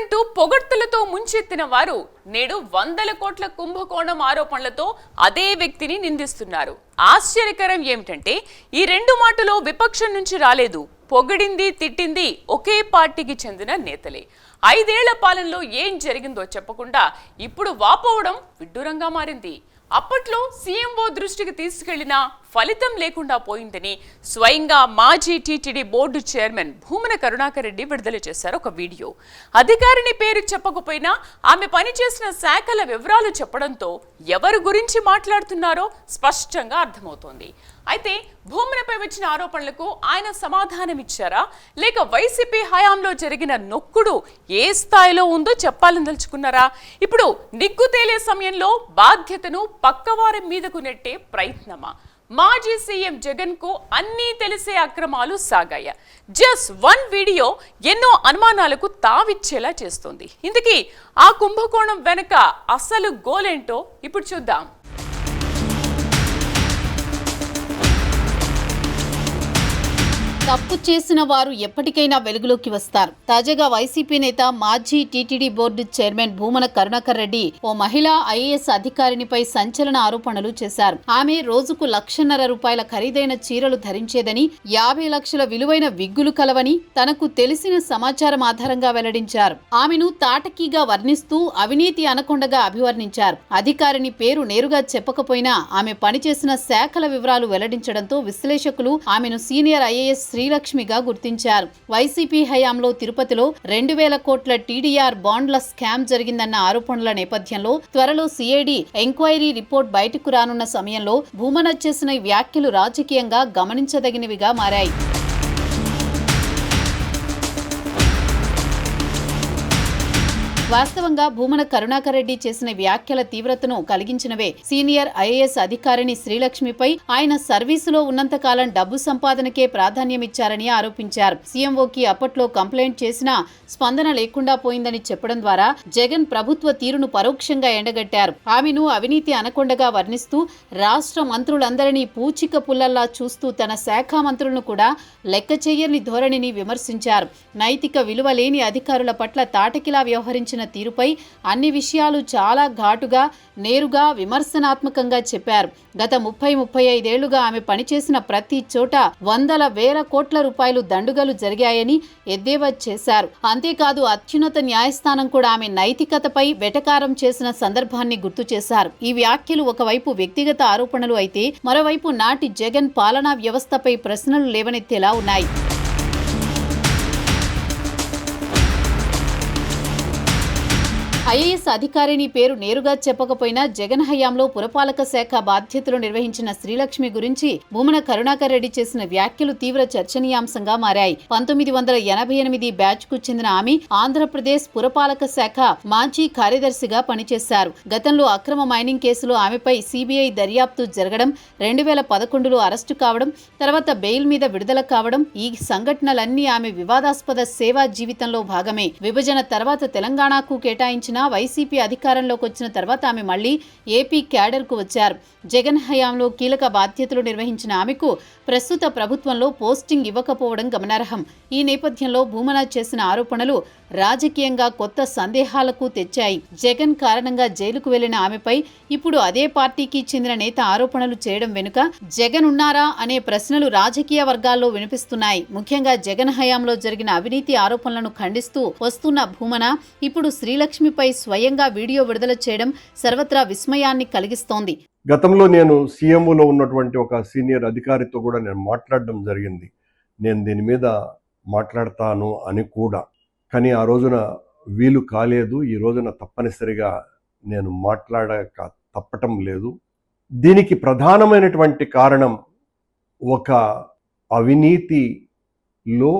అంటూ పొగడ్తలతో ముంచెత్తిన వారు నేడు 100 కోట్ల కుంభకోణం ఆరోపణలతో అదే వ్యక్తిని నిందిస్తున్నారు. ఆశ్చర్యకరం ఏమిటంటే ఈ రెండు మాటలు విపక్షం నుంచి రాలేదు. పొగిడింది తిట్టింది ఒకే పార్టీకి చెందిన నేతలే. 5 ఏళ్ల పాలనలో ఏం జరిగిందో చెప్పకుండా ఇప్పుడు వాపోవడం విడ్డూరంగా మారింది. అప్పట్లో సీఎంఓ దృష్టికి తీసుకెళ్లినా ఫలితం లేకుండా పోయిందని స్వయంగా మాజీ టీటీడీ బోర్డు చైర్మన్ భూమన కరుణాకర్ రెడ్డి విడుదల చేశారు ఒక వీడియో. అధికారిని పేరు చెప్పకపోయినా ఆమె పనిచేసిన శాఖల వివరాలు చెప్పడంతో ఎవరి గురించి మాట్లాడుతున్నారో స్పష్టంగా అర్థమవుతోంది. అయితే భూమనపై వచ్చిన ఆరోపణలకు ఆయన సమాధానం ఇచ్చారా, లేక వైసీపీ హయాంలో జరిగిన నొక్కుడు ఏ స్థాయిలో ఉందో చెప్పాలని తలుచుకున్నారా? ఇప్పుడు నిగ్గు తేలే సమయంలో బాధ్యతను పక్కవారి మీదకు నెట్టే ప్రయత్నమా? మాజీ సీఎం జగన్ కు అన్నీ తెలిసే అక్రమాలు సాగాయ. జస్ట్ 1 వీడియో ఎన్నో అనుమానాలకు తావిచ్చేలా చేస్తోంది. ఇందుకీ ఆ కుంభకోణం వెనక అసలు గోలేంటో ఇప్పుడు చూద్దాం. తప్పు చేసిన వారు ఎప్పటికైనా వెలుగులోకి వస్తారు. తాజాగా వైసీపీ నేత మాజీ టీటీడీ బోర్డు చైర్మన్ భూమన కరుణాకర్ రెడ్డి ఓ మహిళా ఐఏఎస్ అధికారినిపై సంచలన ఆరోపణలు చేశారు. ఆమె రోజుకు ₹1,50,000 ఖరీదైన చీరలు ధరించేదని, 50 లక్షల విలువైన విగ్గులు కలవని తనకు తెలిసిన సమాచారం ఆధారంగా వెల్లడించారు. ఆమెను తాటకీగా వర్ణిస్తూ అవినీతి అనకొండగా అభివర్ణించారు. అధికారిని పేరు నేరుగా చెప్పకపోయినా ఆమె పనిచేసిన శాఖల వివరాలు వెల్లడించడంతో విశ్లేషకులు ఆమెను సీనియర్ ఐఏఎస్ శ్రీలక్ష్మిగా గుర్తించారు. వైసీపీ హయాంలో తిరుపతిలో 2,000 కోట్ల టీడీఆర్ బాండ్ల స్కామ్ జరిగిందన్న ఆరోపణల నేపథ్యంలో త్వరలో సిఐడి ఎంక్వైరీ రిపోర్ట్ బయటకు రానున్న సమయంలో భూమన చేసిన వ్యాఖ్యలు రాజకీయంగా గమనించదగినవిగా మారాయి. వాస్తవంగా భూమన కరుణాకర్ రెడ్డి చేసిన వ్యాఖ్యల తీవ్రతను కలిగించినవే. సీనియర్ ఐఏఎస్ అధికారిని శ్రీలక్ష్మిపై ఆయన సర్వీసులో ఉన్నంతకాలం డబ్బు సంపాదనకే ప్రాధాన్యమిచ్చారని ఆరోపించారు. సీఎంఓకి అప్పట్లో కంప్లైంట్ చేసినా స్పందన లేకుండా పోయిందని చెప్పడం ద్వారా జగన్ ప్రభుత్వ తీరును పరోక్షంగా ఎండగట్టారు. ఆమెను అవినీతి అనకొండగా వర్ణిస్తూ రాష్ట్ర మంత్రులందరినీ పూచిక పుల్లల్లా చూస్తూ తన శాఖ మంత్రులను కూడా లెక్క చెయ్యని ధోరణిని విమర్శించారు. నైతిక విలువ లేని అధికారుల పట్ల తాటకిలా వ్యవహరించిన తీరుపై అన్ని విషయాలు చాలా ఘాటుగా, నేరుగా, విమర్శనాత్మకంగా చెప్పారు. గత 30-35 ఏళ్లుగా ఆమె పనిచేసిన ప్రతి చోట ₹100,000 కోట్ల దండుగలు జరిగాయని ఎద్దేవా చేశారు. అంతేకాదు అత్యున్నత న్యాయస్థానం కూడా ఆమె నైతికతపై వెటకారం చేసిన సందర్భాన్ని గుర్తు చేశారు. ఈ వ్యాఖ్యలు ఒకవైపు వ్యక్తిగత ఆరోపణలు అయితే మరోవైపు నాటి జగన్ పాలనా వ్యవస్థపై ప్రశ్నలు లేవనెత్తేలా ఉన్నాయి. ఐఏఎస్ అధికారిని పేరు నేరుగా చెప్పకపోయినా జగన్ హయాంలో పురపాలక శాఖ బాధ్యతలు నిర్వహించిన శ్రీలక్ష్మి గురించి భూమన కరుణాకర్ రెడ్డి చేసిన వ్యాఖ్యలు తీవ్ర చర్చనీయాంశంగా మారాయి. 1988 బ్యాచ్ కు చెందిన ఆమె ఆంధ్రప్రదేశ్ పురపాలక శాఖ మాజీ కార్యదర్శిగా పనిచేశారు. గతంలో అక్రమ మైనింగ్ కేసులో ఆమెపై సిబిఐ దర్యాప్తు జరగడం, 2011లో అరెస్టు కావడం, తర్వాత బెయిల్ మీద విడుదల కావడం, ఈ సంఘటనలన్నీ ఆమె వివాదాస్పద సేవా జీవితంలో భాగమే. విభజన తర్వాత తెలంగాణకు కేటాయించిన వైసీపీ అధికారంలోకి వచ్చిన తర్వాత ఆమె మళ్లీ ఏపీ క్యాడర్ కు వచ్చారు. జగన్ హయాంలో కీలక బాధ్యతలు నిర్వహించిన ఆమెకు ప్రస్తుత ప్రభుత్వంలో పోస్టింగ్ ఇవ్వకపోవడం గమనార్హం. ఈ నేపథ్యంలో భూమన చేసిన ఆరోపణలు రాజకీయంగా కొత్త సందేహాలకు తెచ్చాయి. జగన్ కారణంగా జైలుకు వెళ్లిన ఆమెపై ఇప్పుడు అదే పార్టీకి చెందిన నేత ఆరోపణలు చేయడం వెనుక జగన్ ఉన్నారా అనే ప్రశ్నలు రాజకీయ వర్గాల్లో వినిపిస్తున్నాయి. ముఖ్యంగా జగన్ హయాంలో జరిగిన అవినీతి ఆరోపణలను ఖండిస్తూ వస్తున్న భూమన ఇప్పుడు శ్రీలక్ష్మిపై స్వయంగా వీడియో విడుదల చేయడం సర్వత్రా విస్మయాన్ని కలిగిస్తోంది. గతంలో నేను సీఎంఓలో ఉన్నటువంటి ఒక సీనియర్ అధికారితో కూడా నేను మాట్లాడడం జరిగింది. నేను దీని మీద మాట్లాడతాను అని కూడా, కానీ ఆ రోజున వీలు కాలేదు. ఈ రోజున తప్పనిసరిగా నేను మాట్లాడక తప్పటం లేదు. దీనికి ప్రధానమైనటువంటి కారణం ఒక అవినీతిలో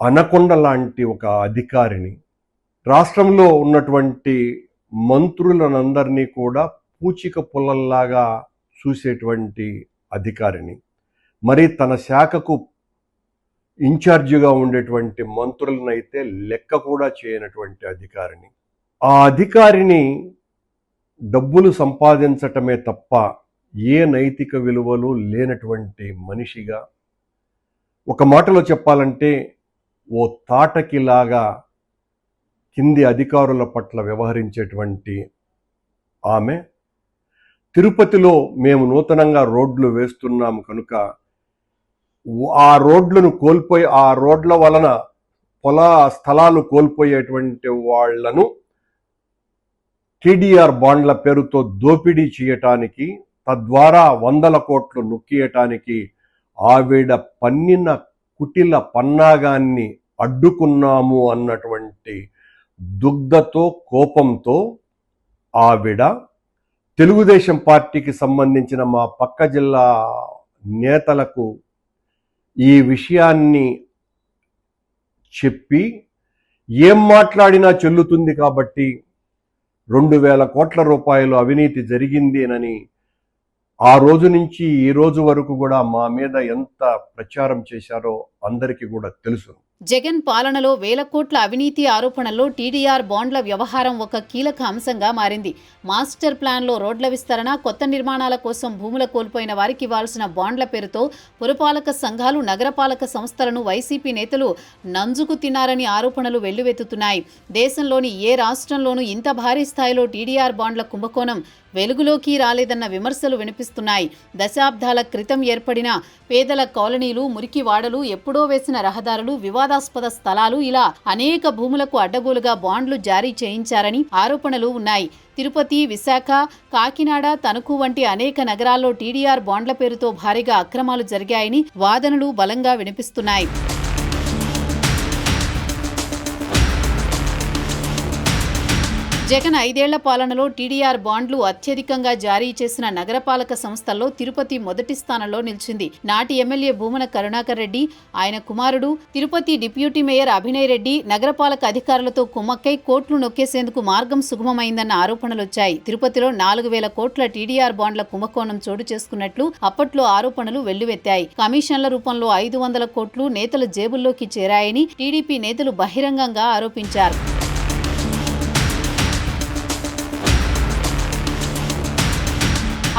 అనకొండ లాంటి ఒక అధికారిని, రాష్ట్రంలో ఉన్నటువంటి మంత్రులనందరినీ కూడా పూచిక పుల్లల్లాగా చూసేటువంటి అధికారిని, మరి తన శాఖకు ఇన్ఛార్జిగా ఉండేటువంటి మంత్రులనైతే లెక్క కూడా చేయనటువంటి అధికారిని, ఆ అధికారిని డబ్బులు సంపాదించటమే తప్ప ఏ నైతిక విలువలు లేనటువంటి మనిషిగా, ఒక మాటలో చెప్పాలంటే ఓ తాటకిలాగా కింది అధికారుల పట్ల వ్యవహరించేటువంటి ఆమె తిరుపతిలో మేము నూతనంగా రోడ్లు వేస్తున్నాము కనుక ఆ రోడ్లను కోల్పోయి ఆ రోడ్ల వలన స్థలాలు కోల్పోయేటువంటి వాళ్లను టీడీఆర్ బాండ్ల పేరుతో దోపిడీ చేయటానికి, తద్వారా 100 కోట్లు నొక్కియటానికి ఆవిడ పన్నిన కుటిల పన్నాగాన్ని అడ్డుకున్నాము అన్నటువంటి దుగ్ధతో, కోపంతో ఆవిడ తెలుగుదేశం పార్టీకి సంబంధించిన మా పక్క జిల్లా నేతలకు ఈ విషయాన్ని చెప్పి ఏం మాట్లాడినా చెల్లుతుంది కాబట్టి 2,000 కోట్ల రూపాయలు అవినీతి జరిగిందేనని ఆ రోజు నుంచి ఈ రోజు వరకు కూడా మా మీద ఎంత ప్రచారం చేశారో అందరికీ కూడా తెలుసు. జగన్ పాలనలో 1,000 కోట్ల అవినీతి ఆరోపణల్లో టీడీఆర్ బాండ్ల వ్యవహారం ఒక కీలక అంశంగా మారింది. మాస్టర్ ప్లాన్లో రోడ్ల విస్తరణ, కొత్త నిర్మాణాల కోసం భూముల కోల్పోయిన వారికి ఇవ్వాల్సిన బాండ్ల పేరుతో పురపాలక సంఘాలు, నగరపాలక సంస్థలను వైసీపీ నేతలు నంజుకు తిన్నారని ఆరోపణలు వెల్లువెత్తుతున్నాయి. దేశంలోని ఏ రాష్ట్రంలోనూ ఇంత భారీ స్థాయిలో టీడీఆర్ బాండ్ల కుంభకోణం వెలుగులోకి రాలేదన్న విమర్శలు వినిపిస్తున్నాయి. దశాబ్దాల క్రితం ఏర్పడిన పేదల కాలనీలు, మురికి వాడలు, ఎప్పుడో వేసిన రహదారులు, వివాదాస్పద స్థలాలు, ఇలా అనేక భూములకు అడ్డగోలుగా బాండ్లు జారీ చేయించారని ఆరోపణలు ఉన్నాయి. తిరుపతి, విశాఖ, కాకినాడ, తణుకు వంటి అనేక నగరాల్లో టీడీఆర్ బాండ్ల పేరుతో భారీగా అక్రమాలు జరిగాయని వాదనలు బలంగా వినిపిస్తున్నాయి. జగన్ 5 ఏళ్ల పాలనలో టీడీఆర్ బాండ్లు అత్యధికంగా జారీ చేసిన నగరపాలక సంస్థల్లో తిరుపతి మొదటి స్థానంలో నిలిచింది. నాటి ఎమ్మెల్యే భూమన కరుణాకర్ రెడ్డి, ఆయన కుమారుడు తిరుపతి డిప్యూటీ మేయర్ అభినయ్ రెడ్డి నగరపాలక అధికారులతో కుమ్మక్కై కోట్లు నొక్కేసేందుకు మార్గం సుగమమైందన్న ఆరోపణలొచ్చాయి. తిరుపతిలో 4,000 కోట్ల టీడీఆర్ బాండ్ల కుంభకోణం చోటు చేసుకున్నట్లు అప్పట్లో ఆరోపణలు వెల్లువెత్తాయి. కమిషన్ల రూపంలో 500 కోట్లు నేతల జేబుల్లోకి చేరాయని టీడీపీ నేతలు బహిరంగంగా ఆరోపించారు.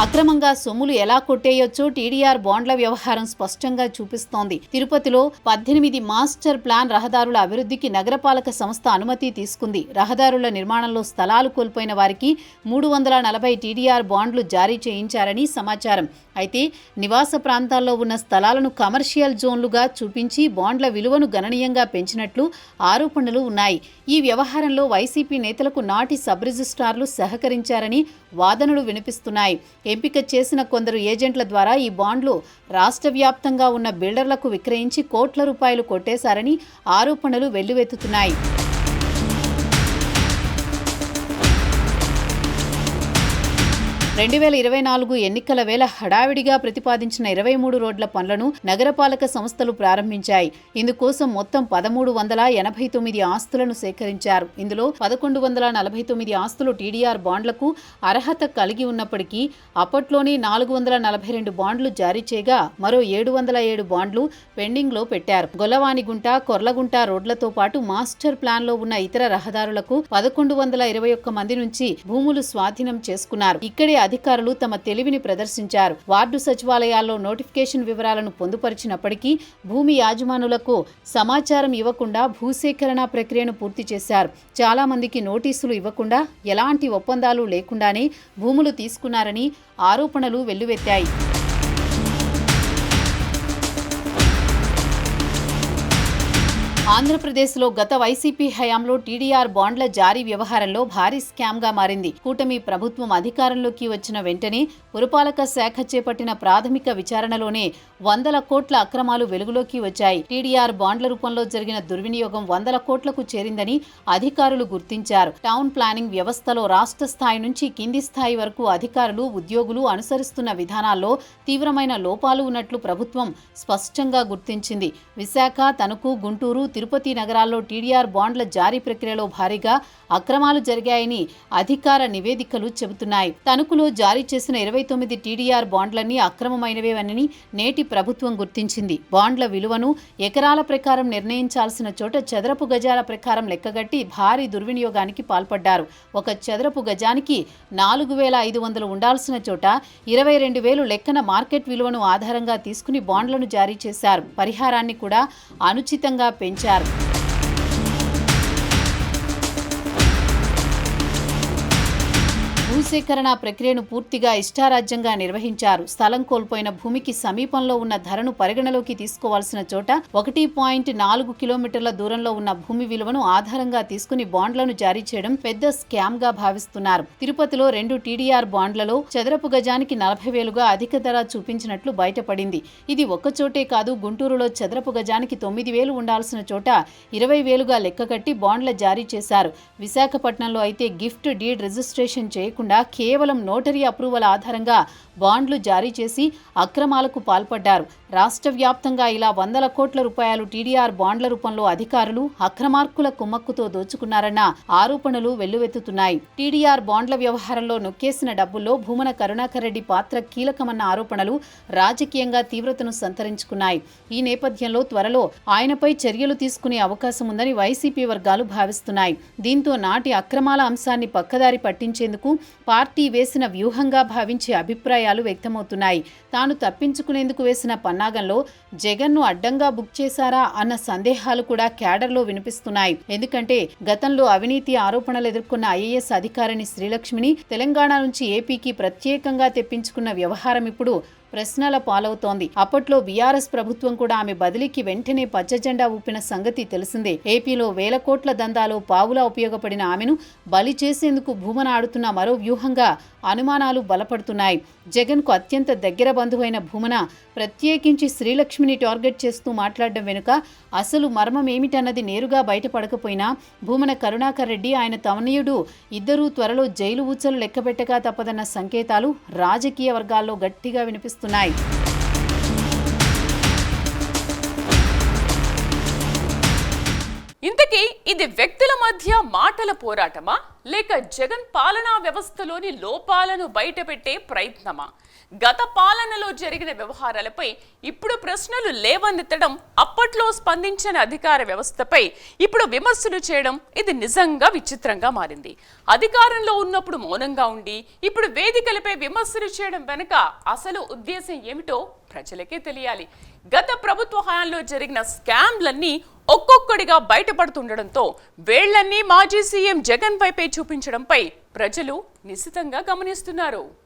అక్రమంగా సొమ్ములు ఎలా కొట్టేయొచ్చో టీడీఆర్ బాండ్ల వ్యవహారం స్పష్టంగా చూపిస్తోంది. తిరుపతిలో 18 మాస్టర్ ప్లాన్ రహదారుల అభివృద్ధికి నగరపాలక సంస్థ అనుమతి తీసుకుంది. రహదారుల నిర్మాణంలో స్థలాలు కోల్పోయిన వారికి 340 టీడీఆర్ బాండ్లు జారీ చేయించారని సమాచారం. అయితే నివాస ప్రాంతాల్లో ఉన్న స్థలాలను కమర్షియల్ జోన్లుగా చూపించి బాండ్ల విలువను గణనీయంగా పెంచినట్లు ఆరోపణలు ఉన్నాయి. ఈ వ్యవహారంలో వైసీపీ నేతలకు నాటి సబ్ రిజిస్ట్రార్లు సహకరించారని వాదనలు వినిపిస్తున్నాయి. ఎంపిక చేసిన కొందరు ఏజెంట్ల ద్వారా ఈ బాండ్లు రాష్ట్ర వ్యాప్తంగా ఉన్న బిల్డర్లకు విక్రయించి కోట్ల రూపాయలు కొట్టేశారని ఆరోపణలు వెల్లువెత్తుతున్నాయి. 2024 ఎన్నికల వేళ హడావిడిగా ప్రతిపాదించిన 23 రోడ్ల పనులను నగరపాలక సంస్థలు ప్రారంభించాయి. ఇందుకోసం మొత్తం 1,389 ఆస్తులను సేకరించారు. ఇందులో 1,149 ఆస్తులు టీడీఆర్ బాండ్లకు అర్హత కలిగి ఉన్నప్పటికీ అప్పట్లోనే 442 బాండ్లు జారీ చేయగా మరో 707 బాండ్లు పెండింగ్లో పెట్టారు. గొల్లవానిగుంట, కొర్లగుంట రోడ్లతో పాటు మాస్టర్ ప్లాన్లో ఉన్న ఇతర రహదారులకు 1,121 మంది నుంచి భూములు స్వాధీనం చేసుకున్నారు. ఇక్కడే అధికారులు తమ తెలివిని ప్రదర్శించారు. వార్డు సచివాలయాల్లో నోటిఫికేషన్ వివరాలను పొందుపరిచినప్పటికీ భూమి యాజమానులకు సమాచారం ఇవ్వకుండా భూసేకరణ ప్రక్రియను పూర్తి చేశారు. చాలా మందికి నోటీసులు ఇవ్వకుండా, ఎలాంటి ఒప్పందాలు లేకుండానే భూములు తీసుకున్నారని ఆరోపణలు వెల్లువెత్తాయి. ఆంధ్రప్రదేశ్లో గత వైసీపీ హయాంలో టీడీఆర్ బాండ్ల జారీ వ్యవహారంలో భారీ స్కామ్గా మారింది. కూటమి ప్రభుత్వం అధికారంలోకి వచ్చిన వెంటనే పురపాలక శాఖ చేపట్టిన ప్రాథమిక విచారణలోనే 100 కోట్ల అక్రమాలు వెలుగులోకి వచ్చాయి. టీడీఆర్ బాండ్ల రూపంలో జరిగిన దుర్వినియోగం 100 కోట్లకు చేరిందని అధికారులు గుర్తించారు. టౌన్ ప్లానింగ్ వ్యవస్థలో రాష్ట్ర స్థాయి నుంచి కింది స్థాయి వరకు అధికారులు, ఉద్యోగులు అనుసరిస్తున్న విధానాల్లో తీవ్రమైన లోపాలు ఉన్నట్లు ప్రభుత్వం స్పష్టంగా గుర్తించింది. విశాఖ, తణుకు, గుంటూరు, తిరుపతి నగరాల్లో టీడీఆర్ బాండ్ల జారీ ప్రక్రియలో భారీగా అక్రమాలు జరిగాయని అధికార నివేదికలు చెబుతున్నాయి. తణుకులో జారీ చేసిన 29 టీడీఆర్ బాండ్లన్నీ అక్రమమైనవేనని నేటి ప్రభుత్వం గుర్తించింది. బాండ్ల విలువను ఎకరాల ప్రకారం నిర్ణయించాల్సిన చోట చదరపు గజాల ప్రకారం లెక్కగట్టి భారీ దుర్వినియోగానికి పాల్పడ్డారు. ఒక చదరపు గజానికి 4,500 ఉండాల్సిన చోట 22,000 లెక్కన మార్కెట్ విలువను ఆధారంగా తీసుకుని బాండ్లను జారీ చేశారు. పరిహారాన్ని కూడా అనుచితంగా పెంచారు. భూసేకరణ ప్రక్రియను పూర్తిగా ఇష్టారాజ్యంగా నిర్వహించారు. స్థలం కోల్పోయిన భూమికి సమీపంలో ఉన్న ధరను పరిగణలోకి తీసుకోవాల్సిన చోట 1.4 కిలోమీటర్ల దూరంలో ఉన్న భూమి విలువను ఆధారంగా తీసుకుని బాండ్లను జారీ చేయడం పెద్ద స్కామ్ గా భావిస్తున్నారు. తిరుపతిలో 2 టీడీఆర్ బాండ్లలో చదరపు గజానికి 40,000గా అధిక ధర చూపించినట్లు బయటపడింది. ఇది ఒక్కచోటే కాదు, గుంటూరులో చదరపు గజానికి 9,000 ఉండాల్సిన చోట 20,000గా లెక్కగట్టి బాండ్ల జారీ చేశారు. విశాఖపట్నంలో అయితే గిఫ్ట్ డీడ్ రిజిస్ట్రేషన్ చేయకుండా కేవలం నోటరీ అప్రూవల్ ఆధారంగా బాండ్లు జారీ చేసి అక్రమాలకు పాల్పడ్డారు. రాష్ట్ర వ్యాప్తంగా ఇలా వందల కోట్ల రూపాయలు టీడీఆర్ బాండ్ల రూపంలో అధికారులు అక్రమార్కుల కుమ్మక్కుతో దోచుకున్నారన్న ఆరోపణలు వెల్లువెత్తుతున్నాయి. టీడీఆర్ బాండ్ల వ్యవహారంలో నొక్కేసిన డబ్బుల్లో భూమన కరుణాకర్ రెడ్డి పాత్ర కీలకమన్న ఆరోపణలు రాజకీయంగా తీవ్రతను సంతరించుకున్నాయి. ఈ నేపథ్యంలో త్వరలో ఆయనపై చర్యలు తీసుకునే అవకాశం ఉందని వైసీపీ వర్గాలు భావిస్తున్నాయి. దీంతో నాటి అక్రమాల అంశాన్ని పక్కదారి పట్టించేందుకు పార్టీ వేసిన వ్యూహంగా భావించే అభిప్రాయాలు వ్యక్తమవుతున్నాయి. తాను తప్పించుకునేందుకు వేసిన పన్నాగంలో జగన్ను అడ్డంగా బుక్ చేశారా అన్న సందేహాలు కూడా క్యాడర్లో వినిపిస్తున్నాయి. ఎందుకంటే గతంలో అవినీతి ఆరోపణలు ఎదుర్కొన్న ఐఏఎస్ అధికారిని శ్రీలక్ష్మిని తెలంగాణ నుంచి ఏపీకి ప్రత్యేకంగా తెప్పించుకున్న వ్యవహారం ఇప్పుడు ప్రశ్నల పాలవుతోంది. అప్పట్లో బీఆర్ఎస్ ప్రభుత్వం కూడా ఆమె బదిలీకి వెంటనే పచ్చజెండా ఊపిన సంగతి తెలిసిందే. ఏపీలో వేల కోట్ల దందాలో పావులా ఉపయోగపడిన ఆమెను బలి చేసేందుకు భూమన ఆడుతున్న మరో వ్యూహంగా అనుమానాలు బలపడుతున్నాయి. జగన్కు అత్యంత దగ్గర బంధువైన భూమన ప్రత్యేకించి శ్రీలక్ష్మిని టార్గెట్ చేస్తూ మాట్లాడడం వెనుక అసలు మర్మం ఏమిటన్నది నేరుగా బయటపడకపోయినా భూమన కరుణాకర్ రెడ్డి, ఆయన తనయుడు ఇద్దరూ త్వరలో జైలు ఊచలు లెక్కబెట్టగా తప్పదన్న సంకేతాలు రాజకీయ వర్గాల్లో గట్టిగా వినిపిస్తున్నాయి. ఇంతకీ ఇది వ్యక్తుల మధ్య మాటల పోరాటమా, లేక జగన్ పాలనా వ్యవస్థలోని లోపాలను బయటపెట్టే ప్రయత్నమా? గత పాలనలో జరిగిన వ్యవహారాలపై ఇప్పుడు ప్రశ్నలు లేవనెత్తడం, అప్పట్లో స్పందించిన అధికార వ్యవస్థపై ఇప్పుడు విమర్శలు చేయడం, ఇది నిజంగా విచిత్రంగా మారింది. అధికారంలో ఉన్నప్పుడు మౌనంగా ఉండి ఇప్పుడు వేదికలపై విమర్శలు చేయడం వెనుక అసలు ఉద్దేశం ఏమిటో ప్రజలకే తెలియాలి. గత ప్రభుత్వ హయాంలో జరిగిన స్కామ్లన్నీ ఒక్కొక్కడిగా బయటపడుతుండడంతో వేళ్లన్నీ మాజీ సీఎం జగన్ వైపే చూపించడంపై ప్రజలు నిశితంగా గమనిస్తున్నారు.